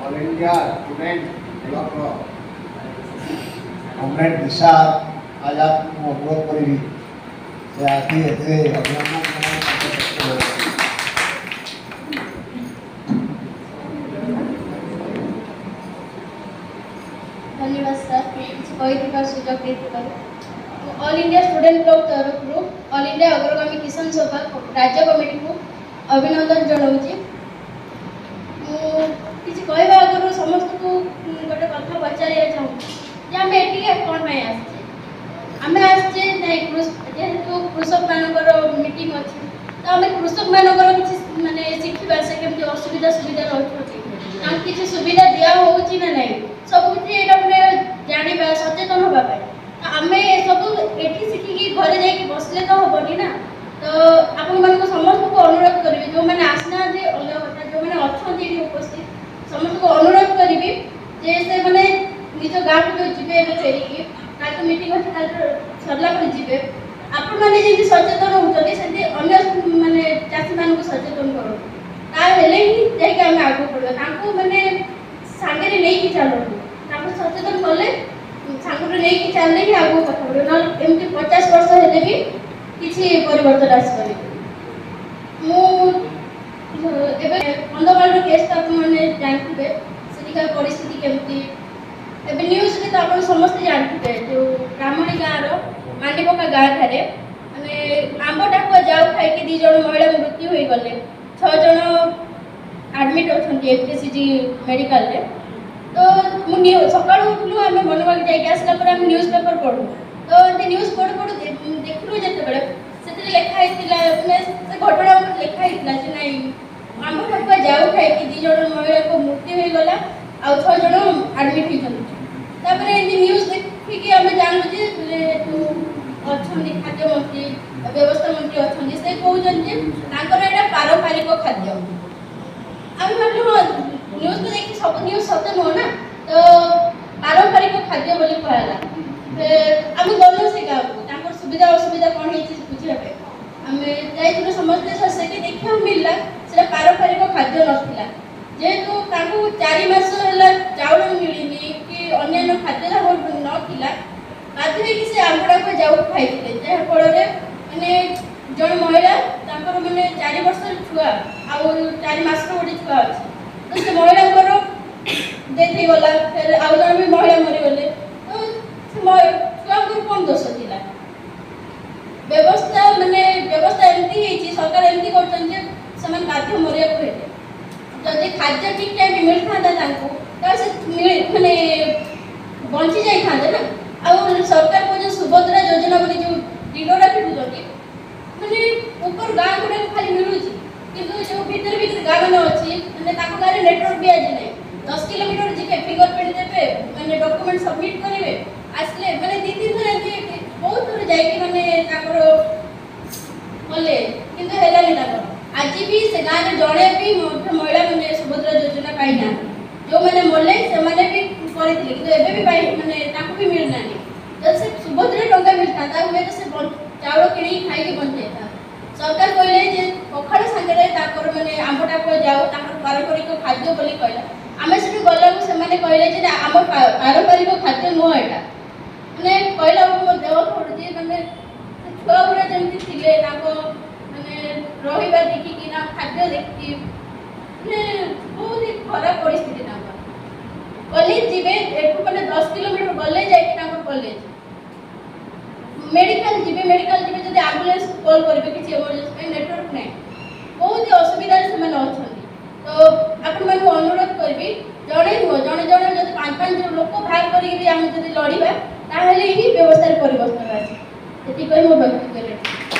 all India student block comrade Disha आज आपको अनुरोध करी से आती है अभिनंदन धन्यवाद सर कही सुजोग दे ऑल इंडिया स्टूडेंट ब्लॉक तरफ ऑल इंडिया अग्रगामी किसान सभा राज्य कमिटी को अभिनंदन जनाऊँगी किसी कहवा आगर समस्त को गोटे कथा पचार चाहूँ आम ये कौन आम आसचे जेहेतु कृषक मानकर मीटिंग अच्छी तो आम कृषक मानकर किसी माने शिखा से केमती असुविधा सुविधा रही किसी सुविधा दिया हो ना सब किसी मैंने जाना सचेतन हाँपाई आम सब ये शिखिकी घरे जा बसले तो हेनी ना तो आपण मान समस्त को अनुरोध करी जो मैंने आसना अलग कथा जो मैंने अच्छा उपस्थित समस्त को अनुरोध करी जे से मैंने निज गाँव को जो जीवे फेरिकी कल मीटिंग अच्छे सरला जी आपण मैंने जमी सचेतन होती से अन्य मानने चाषी मान सचेतन करें ही जाकि आम आगे बढ़ा मैंने सांगे नहीं चलू सचेतन कले सांगे नहीं चलने ही आगे कथ बढ़ ना एमती 50 वर्ष हेले भी किसी परिवर्तन आसपार मुझे कंधमाल केस तो आपने जानते से परिस्थिति केमती एवं न्यूज में तो आप समस्त जानते जो ब्राह्मणी गाँव मांडीपका गाँव ठारे माने आंब टाकुआ जाऊ खाई 2 जन महिला मृत्यु हो गले 6 जन आडमिट अच्छा एफकेसीजी मेडिकल रे तो मुझे सका उठलु आम मनवाक जासला न्यूज पेपर पढ़ू तो न्यूज पढ़ू पढ़ू देखलु जिते से लिखाई घटना लिखाई ना आंब टाकुआ जाऊ खाई 2 जन महिला को मृत्यु हो गला आ 6 जन आडमिट होते न्यूज देखिए आम जानू जो अच्छा खाद्य मंत्री व्यवस्था मंत्री अच्छा से कहते यहाँ पारंपरिक खाद्य आम भाव न्यूज तो देखिए सब न्यूज सत नुह ना तो पारंपरिक खाद्य बोली कहला आम गलु से गाँव को सुविधा असुविधा कौन है बुझापे आम जाइए समस्त से देखा मिलला से पारंपरिक खाद्य नाला जेहेतु 4 मास है चाउल मिलनी कि अन्य खाद्य नाला बाध्य कि आंबड़ा को जाऊ खाई जहाँफल मैंने जन महिला मैंने 4 वर्ष छुआ आउ 4 मास गोटे छुआ अच्छे तो से महिला डेथ हो गला फिर आउ जन भी महिला मरीगले तो छुआ कौन दोष था व्यवस्था मानने व्यवस्था एमती सरकार एमती कर बाध्य मरिया हेले जदि खाद्य ठीक टाइम मिलता मानने बंची जाता ना आउ सरकार को जो सुभद्रा योजना बोली जो दिनरा फिटुंट मैंने ऊपर गाँव गुड़ा खाली मिलूँ किंतु जो भीतर भीतर गाँव मैंने अच्छी मैंने गाँव में नेटवर्क भी आज ना 10 किलोमीटर जी फिंगरप्रिंट देवे मैंने डॉक्यूमेंट सबमिट करेंगे आसले मैंने 2-3 थर बहुत दूर जाने कले किंतु है आज भी से गाँव में जड़े भी महिला मैंने सुभद्रा योजना पाई ना जो मैंने मले से भी करते भी मानने भी मिलना जब से सुभद्रा टंका मिलता हुए तो से चाउल कि खाई बंचा सरकार कहले पखाड़ सांगे मैंने आंब टाकुआ जाऊ पारंपरिक खाद्य बोली कहला आम से गला से कहले आम पारंपरिक खाद्य नुह यहाँ मैंने कहला मो देह पड़ुची मैंने छुआ गुड़ा जमी थे मैंने रहा देखिकी ना खाद्य देखी मैंने बहुत ही खराब परिस्थिति कॉलेज जीवे मैंने 10 किलोमीटर गले जाकि कॉलेज मेडिकल जीवे जब आम्बुलेंस कॉल करेंगे किसी इमरजेंसी नेटवर्क नहीं बहुत ही असुविधा से अच्छा तो आपण मैं अनुरोध करी जड़े नुह जड़े जड़े जब 5-5 लोक बाहर कर लड़वा ही व्यवस्था परिवर्तन आसे मो व्यक्तिगत